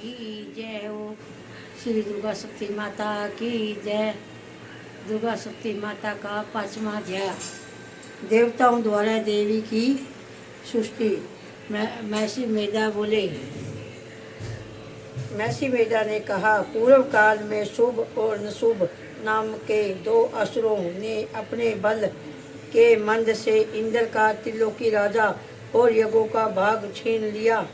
की जय हो। श्री दुर्गा शक्ति माता की जय। दुर्गा शक्ति माता का पांचवा अध्याय। देवताओं द्वारा देवी की सृष्टि। महर्षि मेधा बोले। महर्षि मेधा ने कहा, पूर्व काल में शुभ और नशुभ नाम के दो असुरों ने अपने बल के मंद से इंद्र का त्रिलोकी राजा और यज्ञों का भाग छीन लिया,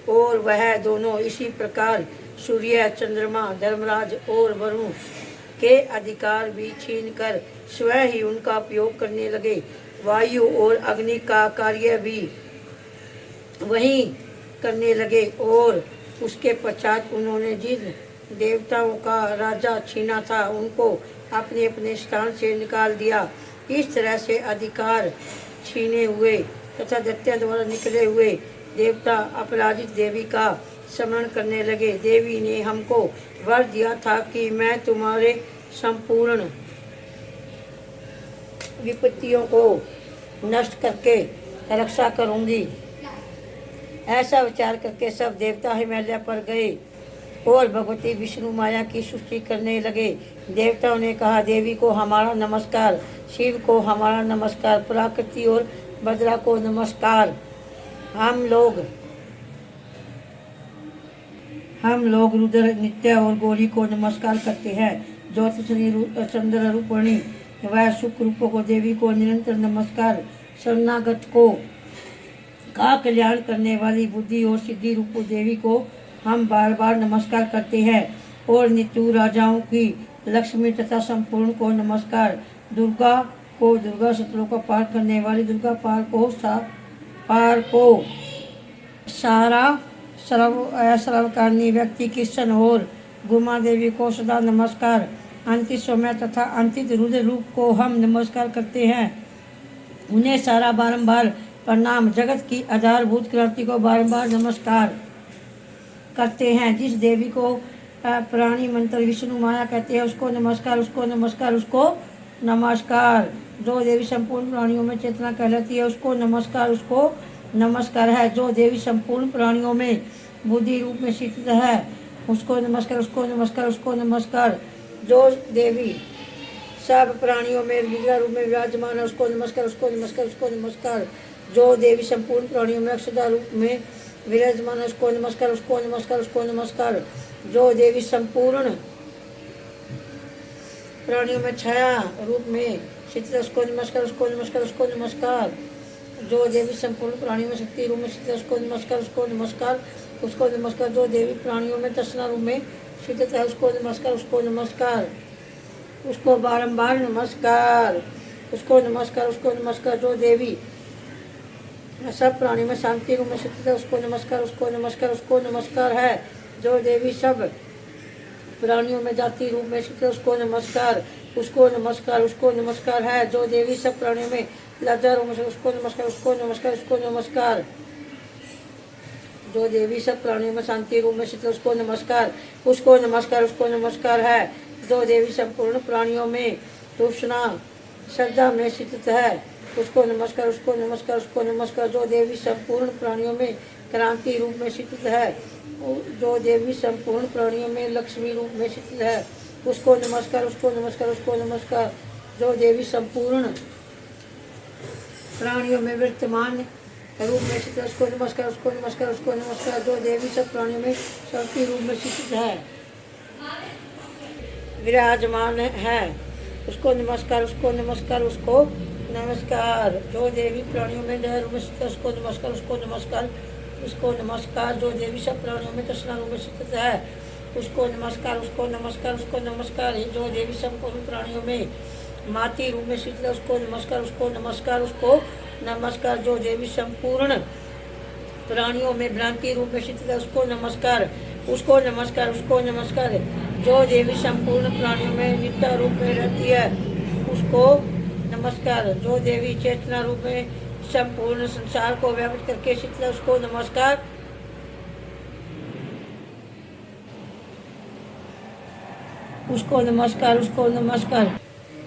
और वह दोनों इसी प्रकार सूर्य, चंद्रमा, धर्मराज और वरुण के अधिकार भी छीनकर स्वयं ही उनका उपयोग करने लगे। वायु और अग्नि का कार्य भी वही करने लगे, और उसके पश्चात उन्होंने जिन देवताओं का राजा छीना था उनको अपने अपने स्थान से निकाल दिया। इस तरह से अधिकार छीने हुए तथा दैत्यों द्वारा निकले हुए देवता अपराजित देवी का स्मरण करने लगे। देवी ने हमको वर दिया था कि मैं तुम्हारे संपूर्ण विपत्तियों को नष्ट करके रक्षा करूंगी। ऐसा विचार करके सब देवता हिमालय पर गए और भगवती विष्णु माया की सृष्टि करने लगे। देवताओं ने कहा, देवी को हमारा नमस्कार, शिव को हमारा नमस्कार, प्रकृति और भद्रा को नमस्कार। हम लोग रुद्र, नित्य और गौरी को नमस्कार करते हैं। ज्योतिषनी, चंद्र रूपणी व शुक्र रूपों को देवी को निरंतर नमस्कार। शरणागत का कल्याण करने वाली बुद्धि और सिद्धि रूपो देवी को हम बार बार नमस्कार करते हैं। और नित्य राजाओं की लक्ष्मी तथा संपूर्ण को नमस्कार। दुर्गा को दुर्गा शत्रुओं को पार करने वाली दुर्गा, पार को सर्वकारणी व्यक्ति किशन और गुमा देवी को सदा नमस्कार। अंतिम समय तथा अंतिम रुद्र रूप को हम नमस्कार करते हैं। उन्हें सारा बारंबार प्रणाम। जगत की आधारभूत क्रांति को बारंबार नमस्कार करते हैं। जिस देवी को प्राणी मंत्र विष्णु माया कहते हैं उसको नमस्कार, उसको नमस्कार, उसको नमस्कार। जो देवी संपूर्ण प्राणियों में चेतना कहलाती है उसको नमस्कार, उसको नमस्कार है। जो देवी संपूर्ण प्राणियों में बुद्धि रूप में स्थित है उसको नमस्कार, उसको नमस्कार, उसको नमस्कार। जो देवी सब प्राणियों में विग्रह रूप में विराजमान है उसको नमस्कार, उसको नमस्कार, उसको नमस्कार। जो देवी संपूर्ण प्राणियों में अक्षदा रूप में विराजमान है उसको नमस्कार, उसको नमस्कार, उसको नमस्कार। जो देवी संपूर्ण प्राणियों में छाया रूप में स्थित है उसको नमस्कार, उसको नमस्कार, उसको नमस्कार। जो देवी संपूर्ण प्राणियों में शक्ति रूप में स्थित है उसको नमस्कार, उसको नमस्कार, उसको नमस्कार। जो देवी प्राणियों में तृष्णा रूप में स्थित है उसको नमस्कार, उसको नमस्कार, उसको बारंबार नमस्कार, उसको नमस्कार, उसको नमस्कार। जो देवी सब प्राणियों में शांति रूप में स्थित है उसको नमस्कार, उसको नमस्कार, उसको नमस्कार है। जो देवी सब प्राणियों में जाति रूप में स्थित है उसको नमस्कार, उसको नमस्कार, उसको नमस्कार है। जो देवी सब प्राणियों में लज्जा रूप में उसको नमस्कार, उसको नमस्कार, उसको नमस्कार। जो देवी सब प्राणियों में शांति रूप में स्थित है उसको नमस्कार, उसको नमस्कार, उसको नमस्कार है। जो देवी संपूर्ण प्राणियों में तृष्णा श्रद्धा में स्थित है उसको नमस्कार, उसको नमस्कार, उसको नमस्कार। जो देवी संपूर्ण प्राणियों में क्रांति रूप में स्थित है, जो देवी संपूर्ण प्राणियों में लक्ष्मी रूप में स्थित है उसको नमस्कार, उसको नमस्कार, उसको नमस्कार। जो देवी संपूर्ण प्राणियों में वर्तमान रूप में स्थित है उसको नमस्कार, उसको नमस्कार, उसको नमस्कार। जो देवी सब प्राणियों में शक्ति रूप में स्थित है विराजमान है उसको नमस्कार, उसको नमस्कार, उसको नमस्कार। जो देवी प्राणियों में दया रूप में स्थित है उसको नमस्कार, उसको नमस्कार, उसको नमस्कार। जो देवी सब प्राणियों में तृष्णा रूप में स्थित है उसको नमस्कार, उसको नमस्कार, उसको नमस्कार। जो देवी संपूर्ण प्राणियों में माती रूप में स्थित है उसको नमस्कार, उसको नमस्कार, उसको नमस्कार। जो देवी संपूर्ण प्राणियों में भ्रांति रूप में स्थित है उसको नमस्कार, उसको नमस्कार, उसको नमस्कार। जो देवी संपूर्ण प्राणियों में नित्य रूप में रहती है उसको नमस्कार। जो देवी चेतना रूप में संपूर्ण संसार को व्याप्त करके स्थित है उसको नमस्कार, उसको नमस्कार, उसको नमस्कार,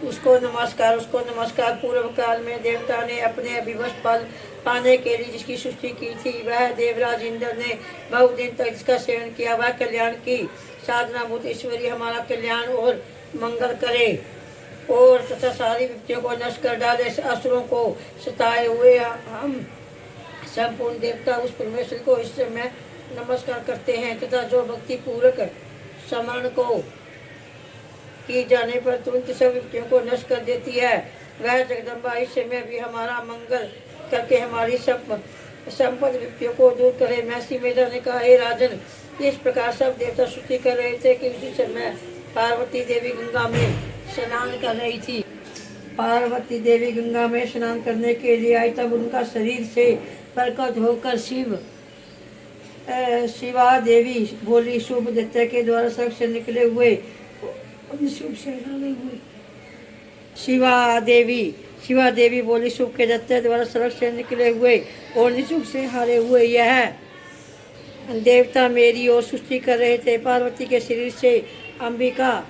उसको नमस्कार, उसको नमस्कार। पूर्व काल में देवता ने अपने अभिवस्त फल पाने के लिए जिसकी सृष्टि की थी, वह देवराज इंद्र ने बहुत दिन तक इसका सेवन किया। वह कल्याण की साधना भूत ईश्वरी हमारा कल्याण और मंगल करे और तथा सारी विपत्तियों को नष्ट कर डाले। असुरों को सताए हुए हम संपूर्ण देवता उस परमेश्वर को इस समय नमस्कार करते हैं तथा जो भक्ति पूर्वक स्मरण को की जाने पर तुरंत सब विपत्तियों को नष्ट कर देती है, वह जगदम्बा इस समय भी हमारा मंगल करके हमारी संपद विपत्तियों को दूर करे। महर्षि मेधा ने कहा, हे राजन, इस प्रकार सब देवता स्तुति कर रहे थे कि उसी समय पार्वती देवी गंगा में स्नान कर रही थी। पार्वती देवी गंगा में स्नान करने के लिए आई, तब उनका शरीर से प्रकट होकर शिवा देवी बोली, शुभ दत्ता के द्वारा स्वर्ग से निकले हुए शुभ से हारे हुए। शिवा देवी बोली, शुभ के दत्ता द्वारा स्वर्ग से निकले हुए और निशुभ से हारे हुए यह देवता मेरी ओर सृष्टि कर रहे थे। पार्वती के शरीर से अंबिका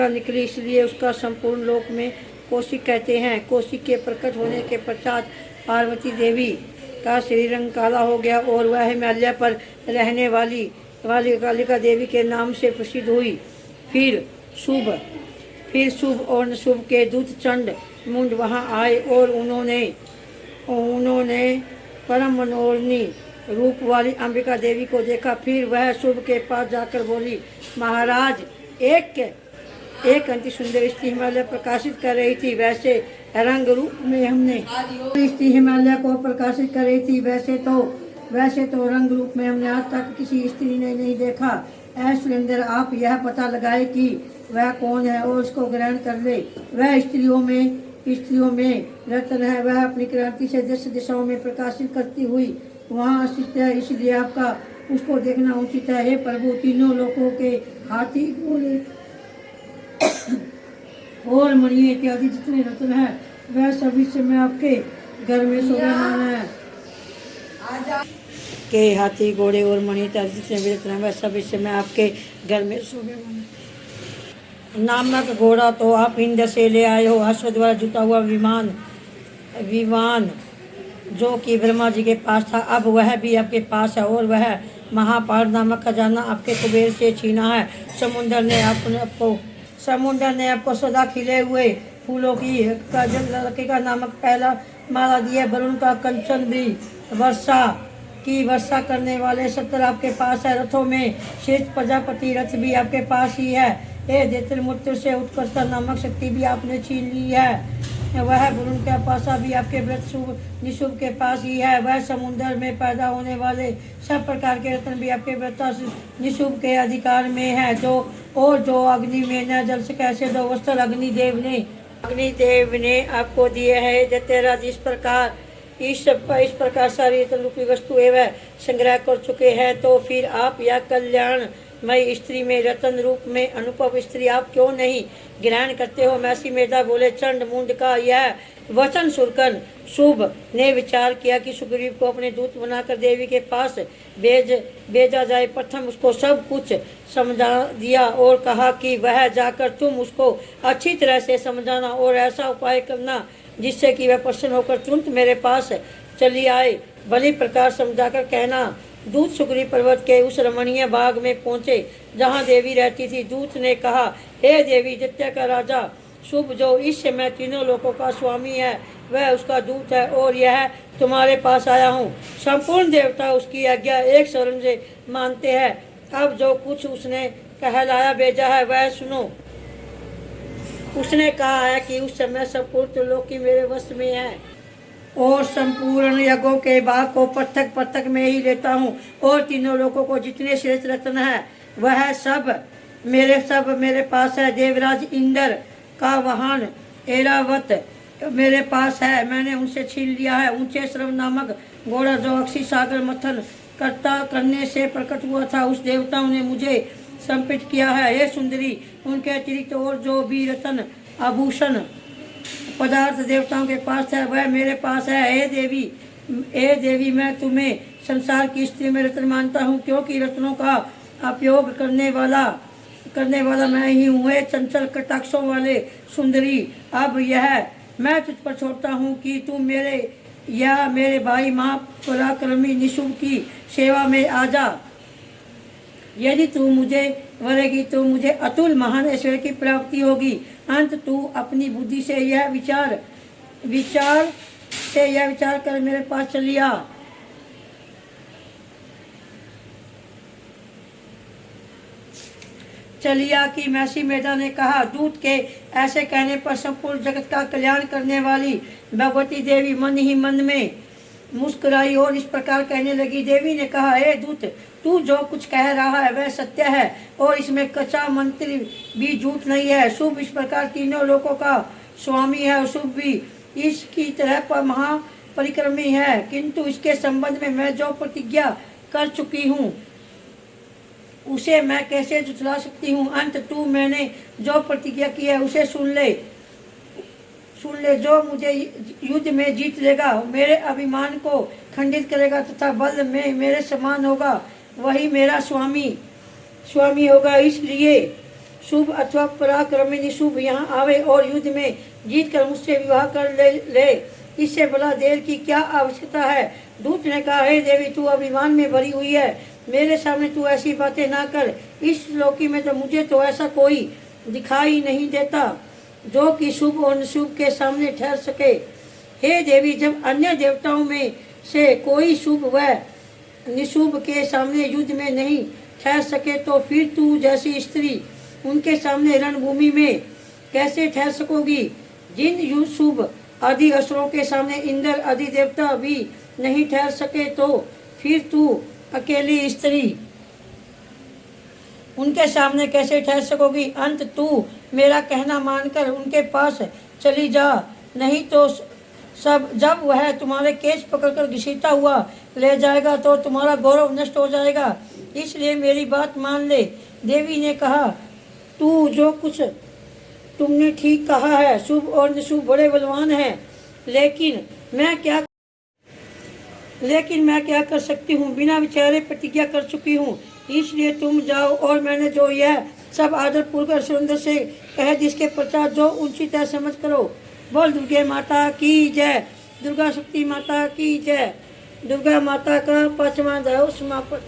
निकली, इसलिए उसका संपूर्ण लोक में कौशिक कहते हैं। कौशिक के प्रकट होने के पश्चात पार्वती देवी का शरीर रंग काला हो गया और वह हिमालय पर रहने वाली कालिका देवी के नाम से प्रसिद्ध हुई। फिर शुभ और नशुभ के दूत चंड मुंड वहां आए और उन्होंने परम मनोरणी रूप वाली अंबिका देवी को देखा। फिर वह शुभ के पास जाकर बोली, महाराज, एक अति सुंदर स्त्री हिमालय प्रकाशित कर रही थी, वैसे रंग रूप में हमने स्त्री हिमालय को प्रकाशित कर रही थी, वैसे तो रंग रूप में हमने आज तक किसी स्त्री ने नहीं देखा। ऐ सुरेंद्र, आप यह पता लगाए कि वह कौन है और उसको ग्रहण कर ले। वह स्त्रियों में रत्न है, वह अपनी क्रांति से देश दिशाओं में प्रकाशित करती हुई वहाँ स्थित है, इसलिए आपका उसको देखना उचित है। हे प्रभु, तीनों लोगों के हाथी घोड़े और मणि इत्यादि जितने रत्न है वह सभी समय आपके घर में शोभामान है। के हाथी घोड़े और मणि इत्यादि जितने भी रत्न है वह सभी समय आपके घर में शोभामान है। नामक घोड़ा तो आप इंद्र से ले आए हो, अश्व द्वारा जुता हुआ विमान जो कि ब्रह्मा जी के पास था, अब वह भी आपके पास है और वह महापार नामक खजाना आपके कुबेर से छीना है। समुंदर ने आपको सदा खिले हुए फूलों की का नामक पहला माला दिया। वरुण का कंचन भी वर्षा करने वाले सत्र आपके पास है। रथों में श्रेष्ठ प्रजापति रथ भी आपके पास ही है। हे दैत्य, मूत्र से उत्कृष्ट नामक शक्ति भी आपने छीन ली है। वह वरुण का पासा भी आपके व्रत निशुभ के पास ही है। वह समुद्र में पैदा होने वाले सब प्रकार के रत्न भी आपके व्रत निशुभ के अधिकार में है। जो अग्नि में न जल सके ऐसे दो वस्त्र अग्निदेव ने आपको दिए है। दैत्यराज इस प्रकार सारी रत्न रूपी वस्तु एवं संग्रह कर चुके हैं, तो फिर आप यह कल्याणमय स्त्री में रत्न रूप में अनुपम स्त्री आप क्यों नहीं ग्रहण करते हो? महर्षि मेधा बोले, चंड मुंड का यह वचन सुनकर शुभ ने विचार किया कि सुग्रीव को अपने दूत बनाकर देवी के पास भेजा जाए। प्रथम उसको सब कुछ समझा दिया और कहा कि वह जाकर तुम उसको अच्छी तरह से समझाना और ऐसा उपाय करना जिससे कि वह प्रसन्न होकर तुरंत मेरे पास चली आए। भली प्रकार समझाकर कहना। दूत सुग्रीव पर्वत के उस रमणीय बाग में पहुँचे जहाँ देवी रहती थी। दूत ने कहा, हे देवी, दैत्य का राजा शुभ जो इस समय तीनों लोगों का स्वामी है, वह उसका दूत है और यह तुम्हारे पास आया हूँ। संपूर्ण देवता उसकी आज्ञा एक शरण से मानते हैं। अब जो कुछ उसने कहलाया भेजा है वह सुनो। उसने कहा है कि उस समय संपूर्ण लोक की मेरे वश में है और संपूर्ण यज्ञों के भाग को पृथक में ही लेता हूँ और तीनों लोगों को जितने श्रेष्ठ रत्न है वह सब मेरे पास है। देवराज इंद्र का वाहन ऐरावत मेरे पास है, मैंने उनसे छीन लिया है। ऊंचे श्रव नामक घोड़ा जो अक्षी सागर मंथन करने से प्रकट हुआ था, उस देवताओं ने मुझे संपित किया है। हे सुंदरी, उनके अतिरिक्त और जो भी रत्न आभूषण पदार्थ देवताओं के पास है वह मेरे पास है। हे देवी, मैं तुम्हें संसार की स्त्री में रत्न मानता हूँ, क्योंकि रत्नों का उपयोग करने वाला मैं ही हूँ। चंचल कटाक्षों वाले सुंदरी, अब मैं तुझ पर छोड़ता हूँ कि तू मेरे या मेरे भाई महापराक्रमी निशुंभ की सेवा में आ जा। यदि तू मुझे वरेगी तो मुझे अतुल महान ऐश्वर्य की प्राप्ति होगी। अंत तू अपनी बुद्धि से यह विचार कर मेरे पास चलिया। चलिया की मैसी मेधा ने कहा, दूत के ऐसे कहने पर संपूर्ण जगत का कल्याण करने वाली भगवती देवी मन ही मन में मुस्कुराई और इस प्रकार कहने लगी। देवी ने कहा, हे दूत, तू जो कुछ कह रहा है वह सत्य है और इसमें कच्चा मंत्र भी झूठ नहीं है। शुभ इस प्रकार तीनों लोकों का स्वामी है और शुभ भी इसकी तरह पर महापरिक्रमी है, किंतु इसके संबंध में मैं जो प्रतिज्ञा कर चुकी हूँ उसे मैं कैसे झुठला सकती हूँ। अंत तू मैंने जो प्रतिज्ञा की है उसे सुन ले। जो मुझे युद्ध में जीत लेगा, मेरे अभिमान को खंडित करेगा तथा बल में मेरे समान होगा, वही मेरा स्वामी होगा। इसलिए शुभ अथवा पराक्रमी शुभ यहाँ आवे और युद्ध में जीत कर मुझसे विवाह कर ले। इससे भला देर की क्या आवश्यकता है। दूत ने कहा, हे देवी, तू अभिमान में भरी हुई है, मेरे सामने तू ऐसी बातें ना कर। इस लोकी में तो मुझे तो ऐसा कोई दिखाई नहीं देता जो कि शुभ और निशुभ के सामने ठहर सके। हे देवी, जब अन्य देवताओं में से कोई शुभ व निशुभ के सामने युद्ध में नहीं ठहर सके तो फिर तू जैसी स्त्री उनके सामने रणभूमि में कैसे ठहर सकोगी। जिन शुभ आदि असुरों के सामने इंद्र आदि देवता भी नहीं ठहर सके तो फिर तू अकेली स्त्री उनके सामने कैसे ठहर सकोगी। अंत तू मेरा कहना मानकर उनके पास चली जा, नहीं तो जब वह तुम्हारे केस पकड़कर घसीटा हुआ ले जाएगा तो तुम्हारा गौरव नष्ट हो जाएगा। इसलिए मेरी बात मान ले। देवी ने कहा, तू जो कुछ तुमने ठीक कहा है, शुभ और निशुभ बड़े बलवान हैं, लेकिन मैं क्या कर सकती हूँ। बिना विचारे प्रतिज्ञा कर चुकी हूँ, इसलिए तुम जाओ और मैंने जो यह सब आदर पूर्वक सुंदर से कहे जिसके प्रचार जो उचित है समझ करो। बोल दुर्गा माता की जय। दुर्गा शक्ति माता की जय। दुर्गा माता का 5वां अध्याय समाप्त।